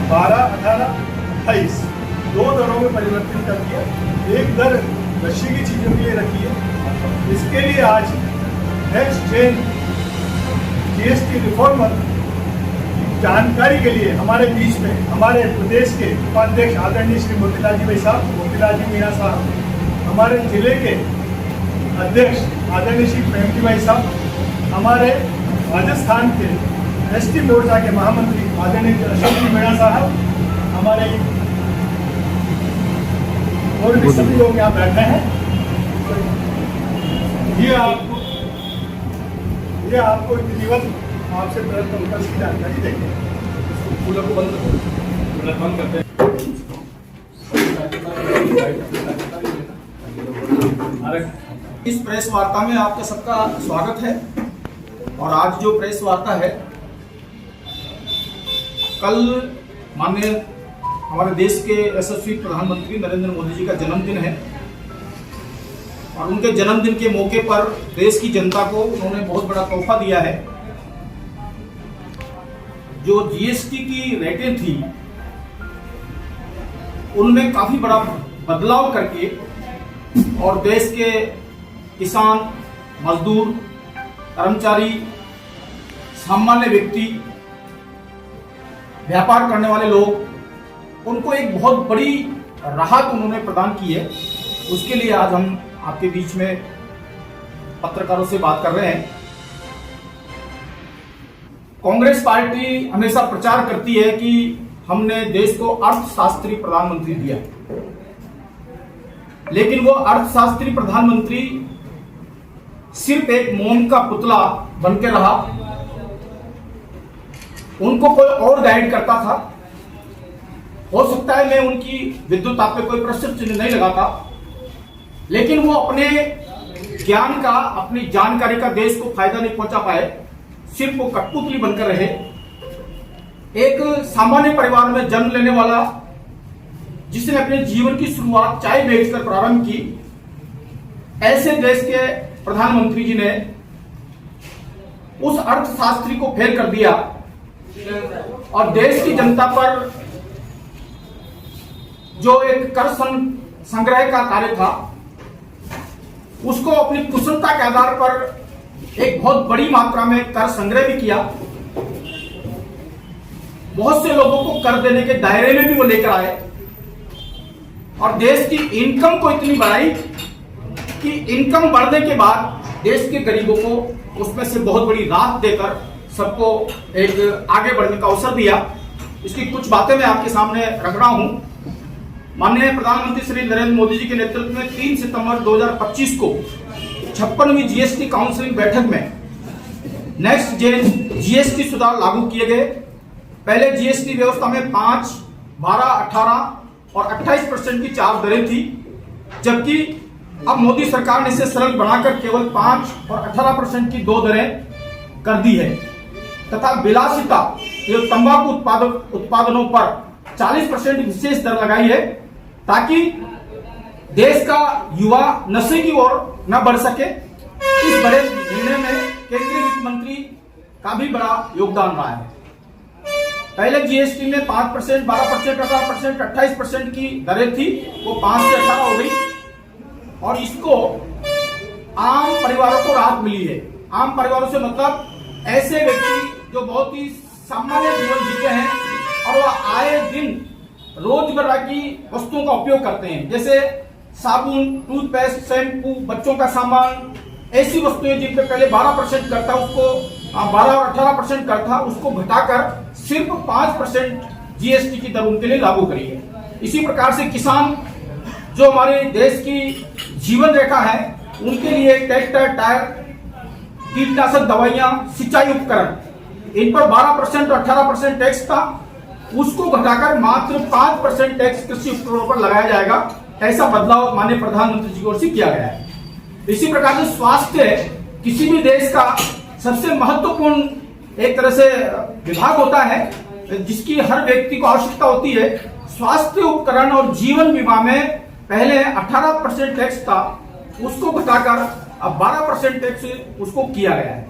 12, 18, 28 दो दरों में परिवर्तित कर दिया। एक दर नशे की चीजों के लिए रखी है। इसके लिए आज नेक्स्ट जेन जीएसटी रिफॉर्मर जानकारी के लिए हमारे बीच में हमारे प्रदेश के उपाध्यक्ष आदरणीय श्री मोतीलाल जी भाई साहब, मोतीलाल जी मीणा साहब, हमारे जिले के अध्यक्ष आदरणीय श्री प्रेमजी भाई साहब, हमारे राजस्थान के एसटी मोर्चा के महामंत्री आदरणीय अशोक जी मीणा साहब, हमारे और भी सभी लोग यहाँ बैठे हैं। ये आपको विधिवत आपसे तुरंत की जानकारी देंगे। कूलर को बंद करते हैं। इस प्रेस वार्ता में आपका सबका स्वागत है। और आज जो प्रेस वार्ता है, कल माननीय हमारे देश के यशस्वी प्रधानमंत्री नरेंद्र मोदी जी का जन्मदिन है और उनके जन्मदिन के मौके पर देश की जनता को उन्होंने बहुत बड़ा तोहफा दिया है। जो जीएसटी की रेटें थी उनमें काफी बड़ा बदलाव करके और देश के किसान, मजदूर, कर्मचारी, सामान्य व्यक्ति, व्यापार करने वाले लोग, उनको एक बहुत बड़ी राहत उन्होंने प्रदान की है। उसके लिए आज हम आपके बीच में पत्रकारों से बात कर रहे हैं। कांग्रेस पार्टी हमेशा प्रचार करती है कि हमने देश को अर्थशास्त्री प्रधानमंत्री दिया, लेकिन वो अर्थशास्त्री प्रधानमंत्री सिर्फ एक मौन का पुतला बनकर रहा। उनको कोई और गाइड करता था। हो सकता है मैं उनकी विद्युत आप पे कोई प्रश्न चिन्ह नहीं लगाता, लेकिन वो अपने ज्ञान का, अपनी जानकारी का देश को फायदा नहीं पहुंचा पाए। सिर्फ वो कठपुतली बनकर रहे। एक सामान्य परिवार में जन्म लेने वाला, जिसने अपने जीवन की शुरुआत चाय बेचकर प्रारंभ की, ऐसे देश के प्रधानमंत्री जी ने उस अर्थशास्त्री को फेल कर दिया और देश की जनता पर जो एक कर संग्रह का कार्य था, उसको अपनी कुशलता के आधार पर एक बहुत बड़ी मात्रा में कर संग्रह भी किया। बहुत से लोगों को कर देने के दायरे में भी वो लेकर आए और देश की इनकम को इतनी बढ़ाई कि इनकम बढ़ने के बाद देश के गरीबों को उसमें से बहुत बड़ी राहत देकर सबको एक आगे बढ़ने का अवसर दिया। इसकी कुछ बातें मैं आपके सामने रख रहा हूं। माननीय प्रधानमंत्री श्री नरेंद्र मोदी जी के नेतृत्व में 3 सितंबर 2025 को 56वीं जीएसटी काउंसिलिंग बैठक में नेक्स्ट जेन जीएसटी सुधार लागू किए गए। पहले जीएसटी व्यवस्था में 5, 12, 18 और 28% की 4 दरें थी, जबकि अब मोदी सरकार ने इसे सरल बनाकर केवल 5 और 18% की 2 दरें कर दी है तथा विलासिता एवं तंबाकू उत्पादनों पर 40% विशेष दर लगाई है, ताकि देश का युवा नशे की ओर न बढ़ सके। इस बड़े निर्णय में केंद्रीय वित्त मंत्री का भी बड़ा योगदान रहा है। पहले जीएसटी में 5%, 12%, 18%, 28% की दरें थी, वो 5 से 18 हो गई और इसको आम परिवारों को राहत मिली है। आम परिवारों से मतलब ऐसे व्यक्ति जो बहुत ही सामान्य जीवन जीते हैं और वह आए दिन रोजमर्रा की वस्तुओं का उपयोग करते हैं, जैसे साबुन, टूथपेस्ट, शैम्पू, बच्चों का सामान, ऐसी वस्तुएं जिन पे पहले 12% करता, उसको 12 और 18% करता, उसको घटाकर सिर्फ 5% जीएसटी की दर उनके लिए लागू करी है। इसी प्रकार से किसान, जो हमारे देश की जीवन रेखा है, उनके लिए ट्रैक्टर, टायर, कीटनाशक दवाइयां, सिंचाई उपकरण, इन पर 12% और 18% टैक्स था, उसको घटाकर मात्र 5% टैक्स कृषि उपकरणों पर लगाया जाएगा। ऐसा बदलाव माननीय प्रधानमंत्री जी की ओर से किया गया है। इसी प्रकार से स्वास्थ्य किसी भी देश का सबसे महत्वपूर्ण एक तरह से विभाग होता है, जिसकी हर व्यक्ति को आवश्यकता होती है। स्वास्थ्य उपकरण और जीवन बीमा में पहले 18% टैक्स था, उसको घटाकर अब 12% टैक्स उसको किया गया है।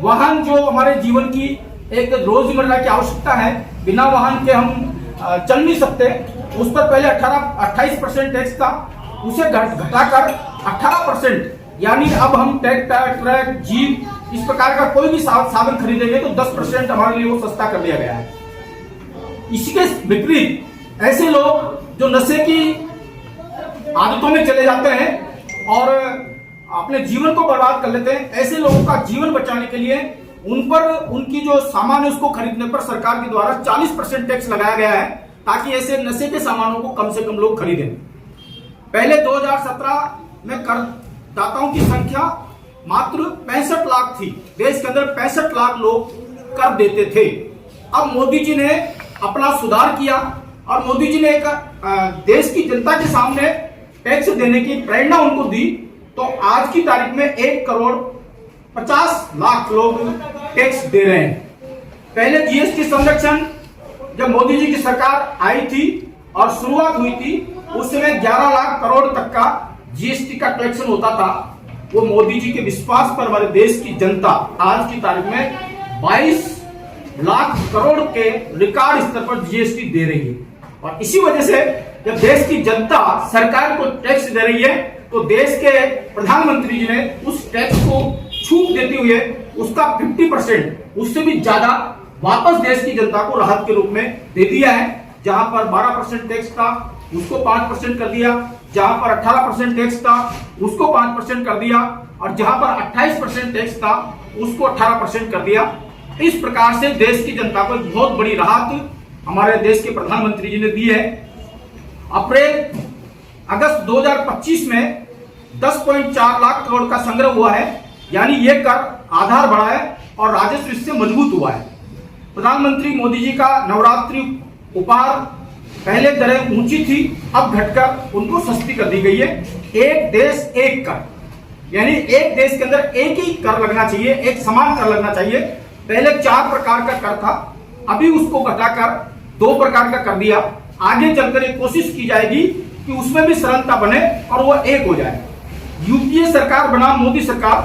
वाहन जो हमारे जीवन की एक रोजमर्रा की आवश्यकता है, बिना वाहन के हम चल नहीं सकते, उस पर पहले 28% टैक्स था, उसे घटाकर 18%, यानी अब हम ट्रैक जीप इस प्रकार का कोई भी साधन खरीदेंगे तो 10% हमारे लिए वो सस्ता कर दिया गया है। इसके विपरीत ऐसे लोग जो नशे की आदतों में चले जाते हैं और अपने जीवन को बर्बाद कर लेते हैं, ऐसे लोगों का जीवन बचाने के लिए उन पर उनकी जो सामान है उसको खरीदने पर सरकार के द्वारा 40% टैक्स लगाया गया है, ताकि ऐसे नशे के सामानों को कम से कम लोग खरीदें। पहले 2017 में करदाताओं की संख्या मात्र 65 लाख थी, देश के अंदर 65 लाख लोग कर देते थे। अब मोदी जी ने अपना सुधार किया और मोदी जी ने एक देश की जनता के सामने टैक्स देने की प्रेरणा उनको दी, तो आज की तारीख में 1,50 लाख लोग टैक्स दे रहे हैं। पहले जीएसटी संरक्षण जब मोदी जी की सरकार आई थी और शुरुआत हुई थी, उस समय 11 लाख करोड़ तक का जीएसटी का कलेक्शन होता था। वो मोदी जी के विश्वास पर हमारे देश की जनता आज की तारीख में 22 लाख करोड़ के रिकॉर्ड स्तर पर जीएसटी दे रही है। और इसी वजह से जब देश की जनता सरकार को टैक्स दे रही है, तो देश के प्रधानमंत्री जी ने उस टैक्स को छूट देते हुए उसका 50%, उससे भी ज्यादा वापस देश की जनता को राहत के रूप में दे दिया है। जहां पर 12% टैक्स था उसको 5% कर दिया, जहां पर 18% टैक्स था उसको 5% कर दिया, और जहां पर 28% टैक्स था उसको 18% कर दिया। इस प्रकार से देश की जनता को एक बहुत बड़ी राहत हमारे देश के प्रधानमंत्री जी ने दी है। अगस्त 2025 में 10.4 लाख करोड़ का संग्रह हुआ है, यानी ये कर आधार बढ़ा है और राजस्व इससे मजबूत हुआ है। प्रधानमंत्री मोदी जी का नवरात्रि उपहार, पहले दरें ऊंची थी, अब घटकर उनको सस्ती कर दी गई है। एक देश एक कर, यानी एक देश के अंदर एक ही कर लगना चाहिए, एक समान कर लगना चाहिए। पहले 4 प्रकार का कर था, अभी उसको घटाकर 2 प्रकार का कर दिया। आगे चलकर एक कोशिश की जाएगी कि उसमें भी सरलता बने और वो एक हो जाए। यूपीए सरकार बनाम मोदी सरकार,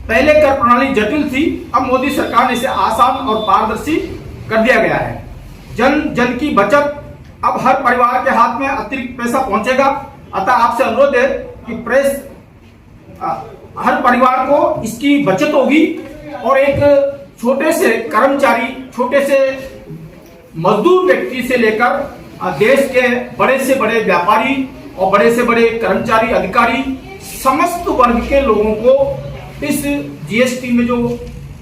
पहले कर प्रणाली जटिल थी, अब मोदी सरकार ने इसे आसान और पारदर्शी कर दिया गया है। जन जन की बचत, अब हर परिवार के हाथ में अतिरिक्त पैसा पहुंचेगा। अतः आपसे अनुरोध है कि हर परिवार को इसकी बचत होगी और एक छोटे से कर्मचारी, छोटे से मजदूर व्यक्ति से लेकर देश के बड़े से बड़े व्यापारी और बड़े से बड़े कर्मचारी, अधिकारी, समस्त वर्ग के लोगों को इस जीएसटी में जो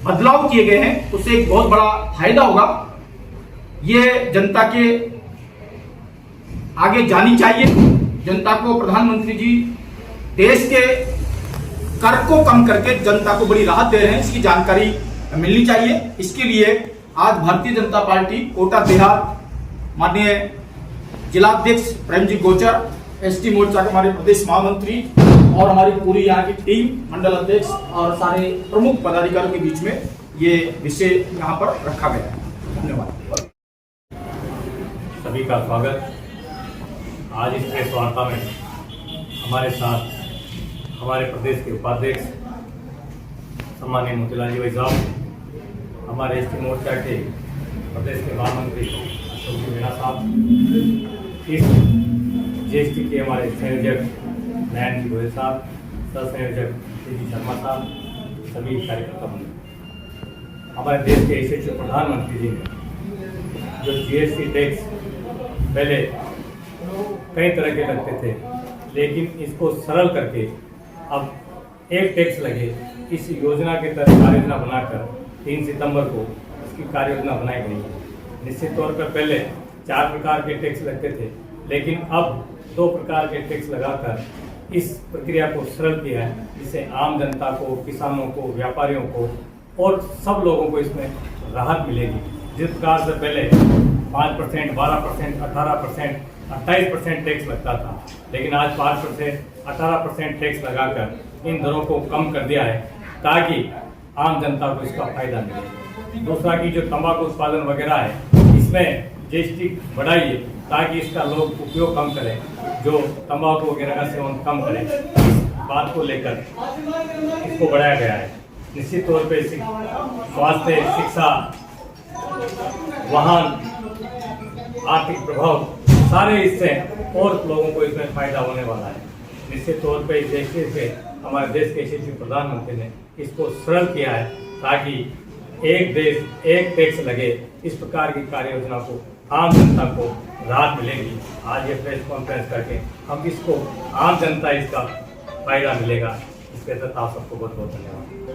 बदलाव किए गए हैं उससे एक बहुत बड़ा फायदा होगा। ये जनता के आगे जानी चाहिए। जनता को प्रधानमंत्री जी देश के कर को कम करके जनता को बड़ी राहत दे रहे हैं, इसकी जानकारी मिलनी चाहिए। इसके लिए आज भारतीय जनता पार्टी कोटा देहात माननीय जिलाध्यक्ष प्रेम जी गोचर, एसटी मोर्चा के हमारे प्रदेश महामंत्री और हमारी पूरी यहाँ की टीम, मंडल अध्यक्ष और सारे प्रमुख पदाधिकारियों के बीच में ये विषय यहाँ पर रखा गया है। धन्यवाद। सभी का स्वागत। आज इस प्रेस वार्ता में हमारे साथ हमारे प्रदेश के उपाध्यक्ष सम्माननीय मोतीलाल जी भाई साहब, हमारे एसटी मोर्चा के प्रदेश के महामंत्री अशोक जी मीणा साहब, इस जीएसटी के हमारे संयोजक नयन जी गोयल साहब, सह संयोजक जी शर्मा साहब, सभी कार्यकर्ता बंधु। हमारे देश के यशस्वी प्रधानमंत्री जी ने जो जीएसटी टैक्स पहले कई तरह के लगते थे, लेकिन इसको सरल करके अब एक टैक्स लगे, इस योजना के तहत कार्य योजना बनाकर 3 सितंबर को इसकी कार्य योजना बनाई गई है। निश्चित तौर पर पहले 4 प्रकार के टैक्स लगते थे, लेकिन अब 2 प्रकार के टैक्स लगाकर इस प्रक्रिया को सरल किया है, जिससे आम जनता को, किसानों को, व्यापारियों को और सब लोगों को इसमें राहत मिलेगी। जिस प्रकार से पहले 5%, 12%, 18%, 28% टैक्स लगता था, लेकिन आज 5%, 18% टैक्स लगाकर इन दरों को कम कर दिया है, ताकि आम जनता को इसका फायदा मिले। दूसरा की जो तंबाकू उत्पादन वगैरह है, इसमें जीएसटी बढ़ाइए ताकि इसका लोग उपयोग कम करें, जो तंबाकू वगैरह का सेवन कम करें। इस बात को लेकर इसको बढ़ाया गया है। निश्चित तौर पे स्वास्थ्य, शिक्षा, वाहन आर्थिक प्रभाव सारे इससे और लोगों को इसमें फायदा होने वाला है। निश्चित तौर पे इस देश से हमारे देश के यशस्वी प्रधानमंत्री ने इसको सरल किया है ताकि एक देश एक टैक्स लगे, इस प्रकार की कार्य योजना को आम जनता को राहत मिलेगी। आज ये प्रेस कॉन्फ्रेंस करके हम इसको आम जनता इसका फायदा मिलेगा। इसके साथ आप सबको बहुत बहुत धन्यवाद।